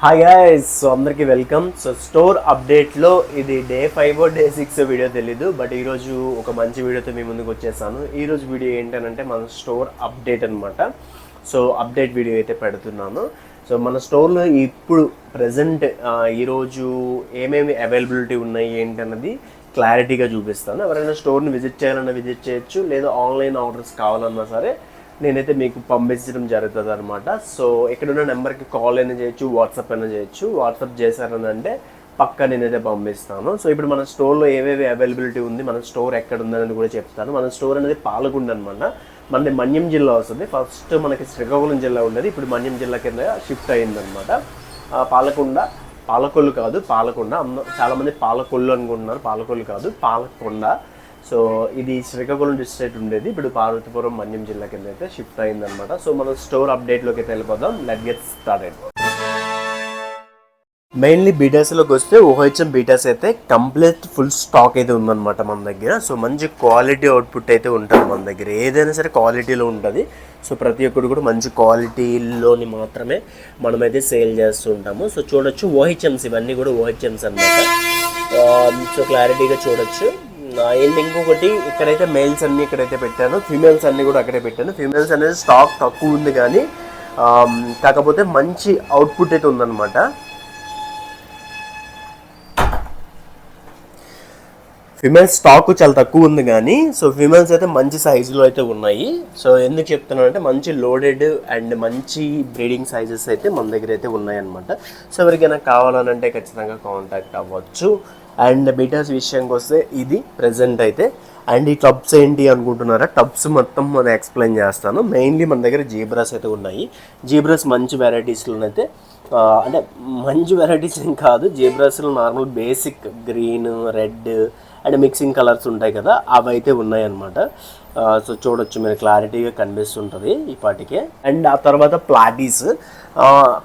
Hi guys, so అందరికీ welcome. So store అప్డేట్లో ఇది day 5 day 6 video తెలీదు, బట్ ఈరోజు ఒక మంచి వీడియోతో మీ ముందుకు వచ్చేసాను. ఈరోజు వీడియో ఏంటంటే మన స్టోర్ అప్డేట్ అనమాట. సో అప్డేట్ వీడియో అయితే పెడుతున్నాను. సో మన స్టోర్లో ఇప్పుడు ప్రజెంట్ ఈరోజు ఏమేమి అవైలబిలిటీ ఉన్నాయి ఏంటన్నది క్లారిటీగా చూపిస్తాను. ఎవరైనా స్టోర్ని విజిట్ చేయాలన్నా విజిట్ చేయొచ్చు, లేదా ఆన్లైన్ ఆర్డర్స్ కావాలన్నా సరే నేనైతే మీకు పంపించడం జరుగుతుంది అనమాట. సో ఎక్కడున్న నెంబర్కి కాల్ అయినా చేయొచ్చు, వాట్సాప్ అయినా చేయొచ్చు. వాట్సాప్ చేశారని అంటే పక్కా నేనైతే పంపిస్తాను. సో ఇప్పుడు మన స్టోర్లో ఏవేవి అవైలబిలిటీ ఉంది, మన స్టోర్ ఎక్కడ ఉందనేది కూడా చెప్తాను. మన స్టోర్ అనేది పాలకొండ అనమాట. మనది మన్యం జిల్లా వస్తుంది. ఫస్ట్ మనకి శ్రీకాకుళం జిల్లా ఉండేది, ఇప్పుడు మన్యం జిల్లా కింద షిఫ్ట్ అయిందనమాట. పాలకొల్లు కాదు, పాలకొండ. చాలామంది పాలకొల్లు అనుకుంటున్నారు, పాలకొల్లు కాదు, పాలకొండ. సో ఇది శ్రీకాకుళం డిస్ట్రిక్ట్ ఉండేది, ఇప్పుడు పార్వతీపురం మన్యం జిల్లా కింద అయితే షిఫ్ట్ అయిందనమాట. సో మన స్టోర్ అప్డేట్లోకి అయితే వెళ్ళిపోదాం. Let's get started. మెయిన్లీ బీటాస్లోకి వస్తే ఓహెచ్ఎం బీటాస్ అయితే కంప్లీట్ ఫుల్ స్టాక్ అయితే ఉందన్నమాట మన దగ్గర. సో మంచి క్వాలిటీ అవుట్పుట్ అయితే ఉంటుంది మన దగ్గర. ఏదైనా సరే క్వాలిటీలో ఉంటుంది. సో ప్రతి ఒక్కరు కూడా మంచి క్వాలిటీలోని మాత్రమే మనమైతే సేల్ చేస్తూ ఉంటాము. సో చూడొచ్చు ఓహెచ్ఎంస్, ఇవన్నీ కూడా ఓహెచ్ఎంస్ అనమాట. సో క్లారిటీగా చూడొచ్చు. ఇంకొకటి ఇక్కడైతే మెయిల్స్ అన్నీ ఇక్కడైతే పెట్టాను, ఫీమేల్స్ అన్నీ కూడా అక్కడే పెట్టాను. ఫీమేల్స్ అనేది స్టాక్ తక్కువ ఉంది, కానీ కాకపోతే మంచి అవుట్పుట్ అయితే ఉందన్నమాట. ఫిమేల్స్ స్టాక్ చాలా తక్కువ ఉంది, కానీ సో ఫిమేల్స్ అయితే మంచి సైజులో అయితే ఉన్నాయి. సో ఎందుకు చెప్తున్నాను అంటే మంచి లోడెడ్ అండ్ మంచి బ్రీడింగ్ సైజెస్ అయితే మన దగ్గర అయితే ఉన్నాయన్నమాట. సో ఎవరికైనా కావాలనంటే ఖచ్చితంగా కాంటాక్ట్ అవ్వచ్చు. అండ్ బీటాస్ విషయానికి వస్తే ఇది ప్రజెంట్ అయితే. అండ్ ఈ టబ్స్ ఏంటి అనుకుంటున్నారా? టబ్స్ మొత్తం మనం ఎక్స్ప్లెయిన్ చేస్తాను. మెయిన్లీ మన దగ్గర జీబ్రాస్ అయితే ఉన్నాయి. జీబ్రాస్ మంచి వెరైటీస్లోనైతే, అంటే మంచి వెరైటీస్ ఏం కాదు, జీబ్రాస్లో normal basic green, red and mixing colours ఉంటాయి కదా, అవి అయితే ఉన్నాయన్నమాట. సో చూడొచ్చు, మీరు క్లారిటీగా కనిపిస్తుంటుంది ఈ పాటికే. అండ్ ఆ తర్వాత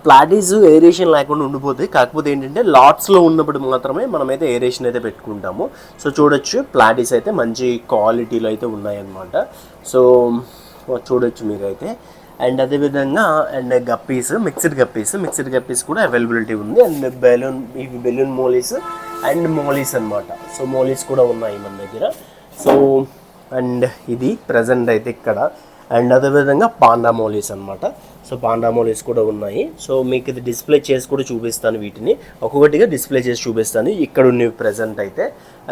ప్లాటీస్ ఏరేషన్ లేకుండా ఉండిపోతాయి. కాకపోతే ఏంటంటే లాట్స్లో ఉన్నప్పుడు మాత్రమే మనమైతే ఏరేషన్ అయితే పెట్టుకుంటాము. సో చూడొచ్చు, ప్లాటీస్ అయితే మంచి క్వాలిటీలో అయితే ఉన్నాయన్నమాట. సో చూడొచ్చు మీరైతే. అండ్ అదేవిధంగా అండ్ మిక్స్డ్ గప్పీస్ కూడా అవైలబిలిటీ ఉంది. And balloon mollies and mollies అనమాట. సో మోలీస్ కూడా ఉన్నాయి మన దగ్గర. సో అండ్ ఇది ప్రజెంట్ అయితే ఇక్కడ. అండ్ అదేవిధంగా పాండా మోలీస్ అనమాట. సో పాండా మోలీస్ కూడా ఉన్నాయి. సో మీకు ఇది డిస్ప్లే చేసి కూడా చూపిస్తాను, వీటిని ఒక్కొక్కటిగా డిస్ప్లే చేసి చూపిస్తాను ఇక్కడ ఉన్నవి ప్రజెంట్ అయితే.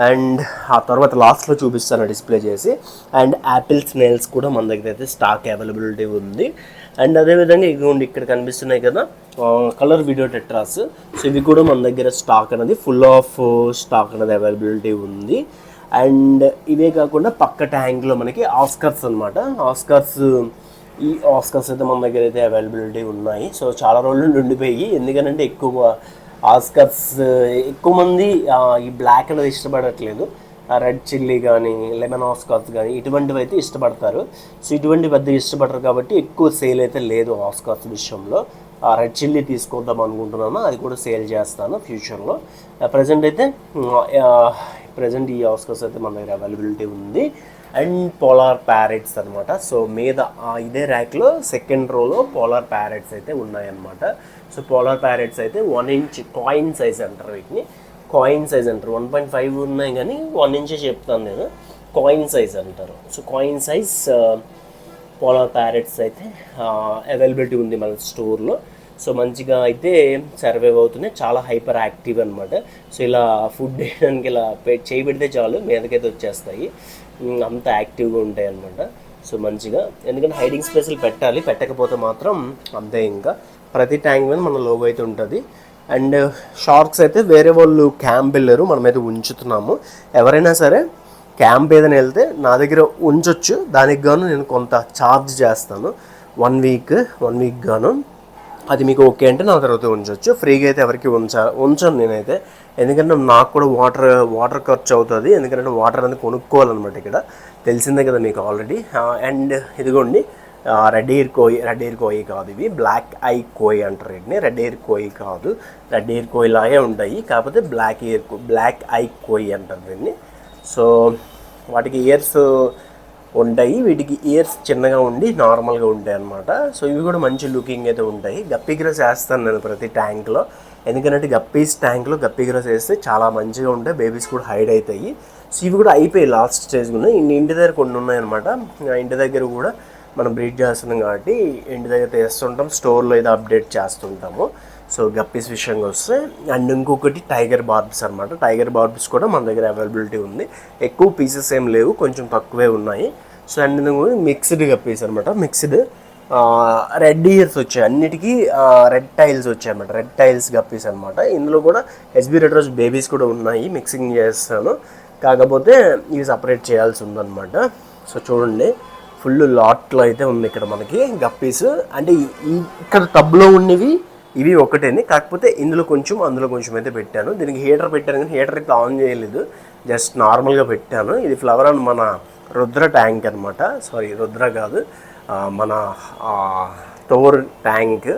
అండ్ ఆ తర్వాత లాస్ట్లో చూపిస్తాను డిస్ప్లే చేసి. అండ్ యాపిల్ స్నేల్స్ కూడా మన దగ్గర అయితే స్టాక్ అవైలబిలిటీ ఉంది. అండ్ అదేవిధంగా ఇదిగోండి ఇక్కడ కనిపిస్తున్నాయి కదా కలర్ వీడియో టెట్రాస్. సో ఇవి కూడా మన దగ్గర స్టాక్ అనేది ఫుల్ ఆఫ్ స్టాక్ అనేది అవైలబిలిటీ ఉంది. అండ్ ఇవే కాకుండా పక్క ట్యాంక్లో మనకి ఆస్కర్స్ అనమాట. ఈ ఆస్కర్స్ అయితే మన దగ్గర అయితే అవైలబిలిటీ ఉన్నాయి. సో చాలా రోజులు ఉండిపోయి, ఎందుకంటే ఎక్కువ మంది ఈ బ్లాక్ అనేది ఇష్టపడట్లేదు. రెడ్ చిల్లీ కానీ లెమన్ ఆస్కర్స్ కానీ ఇటువంటివి అయితే ఇష్టపడతారు. సో ఇటువంటివి పెద్ద ఇష్టపడరు కాబట్టి ఎక్కువ సేల్ అయితే లేదు ఆస్కర్స్ విషయంలో. రెడ్ చిల్లీ తీసుకొద్దాం అనుకుంటున్నాను, అది కూడా సేల్ చేస్తాను ఫ్యూచర్లో. ప్రజెంట్ ఈ ఆస్కర్స్ అయితే మన దగ్గర అవైలబిలిటీ ఉంది. అండ్ పోలార్ ప్యారెట్స్ అనమాట. సో మీద ఇదే ర్యాక్లో సెకండ్ రోలో పోలార్ ప్యారెట్స్ అయితే ఉన్నాయన్నమాట. సో పోలార్ ప్యారెట్స్ అయితే 1 ఇంచ్ కాయిన్ సైజ్ అంటారు వీటిని. కాయిన్ సైజ్ అంటారు. 1.5 ఉన్నాయి, కానీ 1 ఇంచే చెప్తాను నేను. కాయిన్ సైజ్ అంటారు. So coin size polar parrots అయితే అవైలబిలిటీ ఉంది మన స్టోర్లో. సో మంచిగా అయితే సర్వైవ్ అవుతున్నాయి, చాలా హైపర్ యాక్టివ్ అనమాట. సో ఇలా ఫుడ్ వేయడానికి ఇలా చేయి పెడితే చాలు మీదకైతే వచ్చేస్తాయి, అంత యాక్టివ్గా ఉంటాయి అనమాట. సో మంచిగా, ఎందుకంటే హైడింగ్ స్పేస్లు పెట్టాలి, పెట్టకపోతే మాత్రం అంతే. ఇంకా ప్రతి ట్యాంక్ మీద మన లోగో అయితే ఉంటుంది. అండ్ షార్క్స్ అయితే వేరే వాళ్ళు క్యాంప్ వెళ్ళారు, మనమైతే ఉంచుతున్నాము. ఎవరైనా సరే క్యాంప్ ఏదైనా వెళ్తే నా దగ్గర ఉంచొచ్చు. దానికి గాను నేను కొంత ఛార్జ్ చేస్తాను, 1 వీక్ గాను. అది మీకు ఓకే అంటే నా తర్వాత ఉంచవచ్చు. ఫ్రీగా అయితే ఎవరికి ఉంచాను నేనైతే, ఎందుకంటే నాకు కూడా వాటర్ ఖర్చు అవుతుంది. ఎందుకంటే వాటర్ అనేది కొనుక్కోవాలన్నమాట. ఇక్కడ తెలిసిందే కదా మీకు ఆల్రెడీ. అండ్ ఇదిగోండి రెడ్ ఎయిర్ కోయి కాదు, ఇవి బ్లాక్ ఐ కోయి అంటారు వీటిని. రెడ్ ఎయిర్ కోయి కాదు, రెడ్ ఎయిర్ కోయి లాగే ఉంటాయి, కాకపోతే బ్లాక్ ఐ కోయి అంటారు దీన్ని. సో వాటికి ఇయర్స్ ఉంటాయి. వీటికి ఇయర్స్ చిన్నగా ఉండి నార్మల్గా ఉంటాయి అన్నమాట. సో ఇవి కూడా మంచి లుకింగ్ అయితే ఉంటాయి. గప్పీ గ్రాస్ వేస్తాను నేను ప్రతి ట్యాంక్లో, ఎందుకంటే గప్పీస్ ట్యాంక్లో గప్పీ గ్రాస్ వేస్తే చాలా మంచిగా ఉంటాయి, బేబీస్ కూడా హైడ్ అవుతాయి. సో ఇవి కూడా అయిపోయి లాస్ట్ స్టేజ్ ఉన్నాయి. ఇంటి దగ్గర కొన్ని ఉన్నాయన్నమాట. ఇంటి దగ్గర కూడా మనం బ్రీడ్ చేస్తున్నాం కాబట్టి ఇంటి దగ్గర తెస్తుంటాం, స్టోర్లో అయితే అప్డేట్ చేస్తుంటాము. సో గప్పీస్ విషయంగా వస్తే, అండ్ ఇంకొకటి టైగర్ బార్బ్స్ అనమాట. టైగర్ బార్బ్స్ కూడా మన దగ్గర అవైలబిలిటీ ఉంది. ఎక్కువ పీసెస్ ఏం లేవు, కొంచెం తక్కువే ఉన్నాయి. సో అండ్ మిక్స్డ్ గప్పీస్ అనమాట. మిక్స్డ్ రెడ్ ఇయర్స్ వచ్చాయి, అన్నిటికీ రెడ్ టైల్స్ వచ్చాయి అనమాట. రెడ్ టైల్స్ గప్పీస్ అనమాట. ఇందులో కూడా ఎస్బీ రెడ్ రోజ్ బేబీస్ కూడా ఉన్నాయి, మిక్సింగ్ చేస్తాను. కాకపోతే ఇవి సపరేట్ చేయాల్సి ఉందన్నమాట. సో చూడండి, ఫుల్ లాట్లో అయితే ఉంది ఇక్కడ మనకి గప్పీస్. అంటే ఇక్కడ టబ్లో ఉన్నవి ఇవి ఒకటేని, కాకపోతే ఇందులో కొంచెం అందులో కొంచెం అయితే పెట్టాను. దీనికి హీటర్ పెట్టాను, కానీ హీటర్ అయితే ఆన్ చేయలేదు, జస్ట్ నార్మల్గా పెట్టాను. ఇది ఫ్లవర్ అండ్ మన రుద్ర ట్యాంక్ అనమాట. సారీ, రుద్ర కాదు, మన టోర్ ట్యాంక్.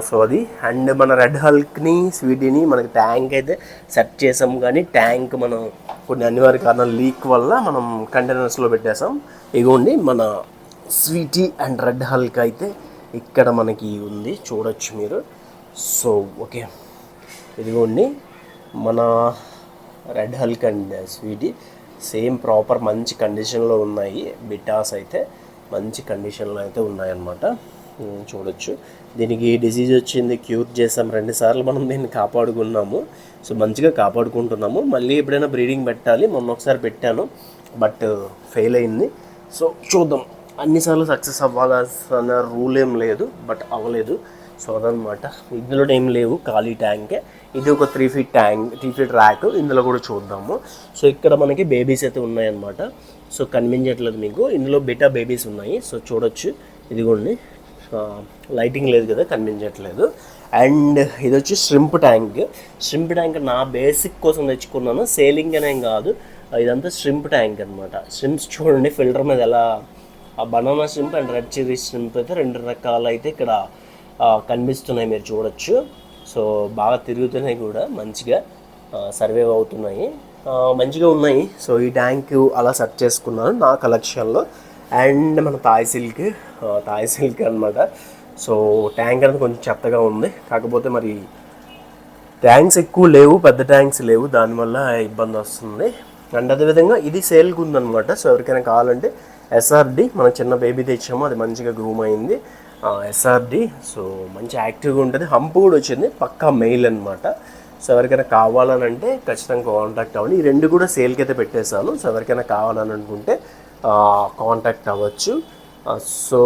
సో అది. అండ్ మన రెడ్ హల్క్ని స్వీటీని మనకి ట్యాంక్ అయితే సెట్ చేసాం, కానీ ట్యాంక్ మనం కొన్ని అనివార్య కారణాలు లీక్ వల్ల మనం కంటైనర్స్లో పెట్టేసాం. ఇగోండి మన స్వీటీ అండ్ రెడ్ హల్క్ అయితే ఇక్కడ మనకి ఉంది, చూడొచ్చు మీరు. సో ఓకే, ఇదిగోండి మన red Hulk and sweetie same proper మంచి కండిషన్లో ఉన్నాయి. బిటాస్ అయితే మంచి కండిషన్లో అయితే ఉన్నాయన్నమాట, చూడొచ్చు. దీనికి డిసీజ్ వచ్చింది, క్యూర్ చేసాం 2 సార్లు మనం దీన్ని కాపాడుకున్నాము. సో మంచిగా కాపాడుకుంటున్నాము. మళ్ళీ ఎప్పుడైనా బ్రీడింగ్ పెట్టాలి. మొన్న ఒకసారి పెట్టాను, బట్ ఫెయిల్ అయింది. సో చూద్దాం, అన్నిసార్లు సక్సెస్ అవ్వాలన్న రూల్ ఏం లేదు, బట్ అవ్వలేదు. సో అదనమాట. ఇందులో ఏం లేవు, ఖాళీ ట్యాంకే. ఇది ఒక 3 feet ట్యాంక్, 3 feet ర్యాక్. ఇందులో కూడా చూద్దాము. సో ఇక్కడ మనకి బేబీస్ అయితే ఉన్నాయన్నమాట. సో కనిపించట్లేదు మీకు, ఇందులో బెటా బేబీస్ ఉన్నాయి. సో చూడొచ్చు, ఇదిగోండి. లైటింగ్ లేదు కదా, కనిపించట్లేదు. అండ్ ఇది వచ్చి ష్రింప్ ట్యాంక్. ష్రింప్ ట్యాంక్ నా బేసిక్ కోసం తెచ్చుకున్నాను, సేలింగ్ అనేం కాదు. ఇదంతా ష్రింప్ ట్యాంక్ అనమాట. ష్రింప్స్ చూడండి ఫిల్టర్ మీద ఎలా, ఆ banana shrimp and red chilli shrimp అయితే 2 రకాలు అయితే ఇక్కడ కనిపిస్తున్నాయి, మీరు చూడొచ్చు. సో బాగా తిరుగుతున్నాయి కూడా, మంచిగా సర్వైవ్ అవుతున్నాయి, మంచిగా ఉన్నాయి. సో ఈ ట్యాంక్ అలా సెట్ చేసుకున్నాను నా కలెక్షన్లో. అండ్ మన తాయ్ సిల్క్ అనమాట. సో ట్యాంక్ అనేది కొంచెం చెత్తగా ఉంది, కాకపోతే మరి ట్యాంక్స్ ఎక్కువ లేవు, పెద్ద ట్యాంక్స్ లేవు, దానివల్ల ఇబ్బంది వస్తుంది. అండ్ అదేవిధంగా ఇది సేల్కి ఉందన్నమాట. సో ఎవరికైనా కావాలంటే ఎస్ఆర్డి, మన చిన్న బేబీ తెచ్చాము, అది మంచిగా గ్రూమ్ అయింది. ఎస్ఆర్డి, సో మంచి యాక్టివ్గా ఉంటుంది. హంప్ కూడా వచ్చింది, పక్కా మెయిల్ అనమాట. సో ఎవరికైనా కావాలని అంటే ఖచ్చితంగా కాంటాక్ట్ అవ్వండి. ఈ 2 కూడా సేల్కి అయితే పెట్టేశాను. సో ఎవరికైనా కావాలని అనుకుంటే కాంటాక్ట్ అవ్వచ్చు. సో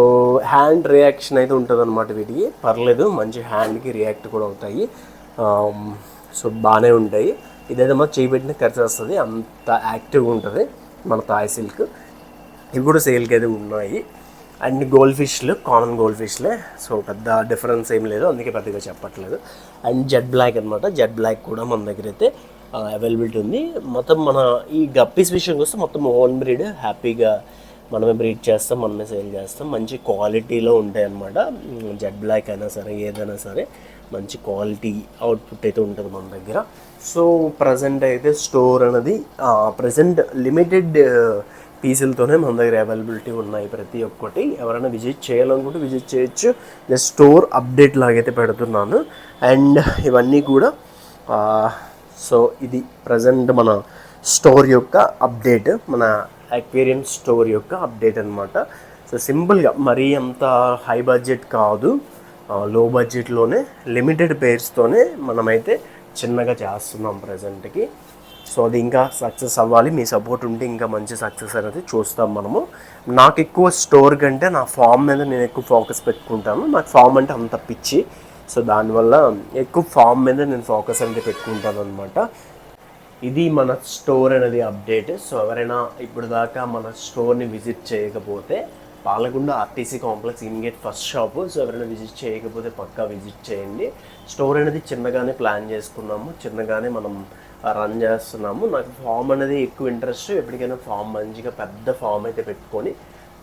హ్యాండ్ రియాక్షన్ అయితే ఉంటుంది అనమాట వీటికి, పర్లేదు, మంచి హ్యాండ్కి రియాక్ట్ కూడా అవుతాయి. సో బాగానే ఉంటాయి. ఇదైతే మాకు చేయబెట్టిన ఖర్చు వస్తుంది, అంత యాక్టివ్గా ఉంటుంది మన తాయ్ సిల్క్. ఇవి కూడా సేల్కి అయితే ఉన్నాయి. అండ్ గోల్డ్ ఫిష్లు, కామన్ గోల్డ్ ఫిష్లే. సో పెద్ద డిఫరెన్స్ ఏం లేదు, అందుకే పెద్దగా చెప్పట్లేదు. అండ్ జెడ్ బ్లాక్ అనమాట. జెడ్ బ్లాక్ కూడా మన దగ్గర అయితే అవైలబిలిటీ ఉంది. మొత్తం మన ఈ గప్పీస్ విషయంకి వస్తే మొత్తం ఓన్ బ్రీడ్, హ్యాపీగా మనమే బ్రీడ్ చేస్తాం, మనమే సేల్ చేస్తాం. మంచి క్వాలిటీలో ఉంటాయి అన్నమాట. జెడ్ బ్లాక్ అయినా సరే, ఏదైనా సరే మంచి క్వాలిటీ అవుట్పుట్ అయితే ఉంటుంది మన దగ్గర. సో ప్రజెంట్ అయితే స్టోర్ అనేది ప్రజెంట్ లిమిటెడ్ పీసులతోనే మన దగ్గర అవైలబిలిటీ ఉన్నాయి ప్రతి ఒక్కటి. ఎవరైనా విజిట్ చేయాలనుకుంటే విజిట్ చేయొచ్చు. జస్ట్ స్టోర్ అప్డేట్ లాగైతే పెడుతున్నాను. అండ్ ఇవన్నీ కూడా సో ఇది ప్రజెంట్ మన స్టోర్ యొక్క అప్డేట్, మన అక్వేరియం స్టోర్ యొక్క అప్డేట్ అనమాట. సో సింపుల్గా మరీ అంత హై బడ్జెట్ కాదు, లో బడ్జెట్లోనే లిమిటెడ్ పేర్స్తోనే మనమైతే చిన్నగా చేస్తున్నాం ప్రజెంట్కి. సో అది ఇంకా సక్సెస్ అవ్వాలి, మీ సపోర్ట్ ఉంటే ఇంకా మంచి సక్సెస్ అనేది చూస్తాం మనము. నాకు ఎక్కువ స్టోర్ కంటే నా ఫామ్ మీద నేను ఎక్కువ ఫోకస్ పెట్టుకుంటాను. నాకు ఫామ్ అంటే అంత పిచ్చి. సో దానివల్ల ఎక్కువ ఫామ్ మీద నేను ఫోకస్ అనేది పెట్టుకుంటాను అనమాట. ఇది మన స్టోర్ అనేది అప్డేట్. సో ఎవరైనా ఇప్పుడు దాకా మన స్టోర్ని విజిట్ చేయకపోతే Palakonda RTC complex ingate first shop. So ఎవరైనా విజిట్ చేయకపోతే పక్కా విజిట్ చేయండి. స్టోర్ అనేది చిన్నగానే ప్లాన్ చేసుకున్నాము, చిన్నగానే మనం రన్ చేస్తున్నాము. నాకు ఫామ్ అనేది ఎక్కువ ఇంట్రెస్ట్. ఎప్పటికైనా ఫామ్ మంచిగా పెద్ద ఫామ్ అయితే పెట్టుకొని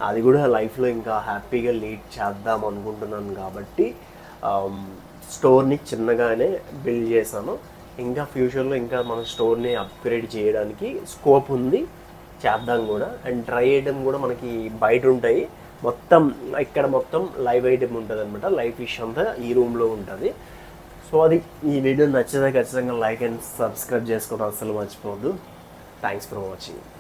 అది కూడా లైఫ్లో ఇంకా హ్యాపీగా లీడ్ చేద్దాం అనుకుంటున్నాను. కాబట్టి స్టోర్ని చిన్నగానే బిల్డ్ చేశాను. ఇంకా ఫ్యూచర్లో ఇంకా మన స్టోర్ని అప్గ్రేడ్ చేయడానికి స్కోప్ ఉంది. చేద్దాం కూడా. అండ్ డ్రై ఐటమ్ కూడా మనకి బయట ఉంటాయి, మొత్తం ఇక్కడ మొత్తం లైవ్ ఐటమ్ ఉంటుంది అనమాట. లైవ్ ఫిష్ అంతా ఈ రూమ్లో ఉంటుంది. సో అది ఈ వీడియో నచ్చితే ఖచ్చితంగా లైక్ అండ్ సబ్స్క్రైబ్ చేసుకోవడం అస్సలు మర్చిపోవద్దు. Thanks for watching.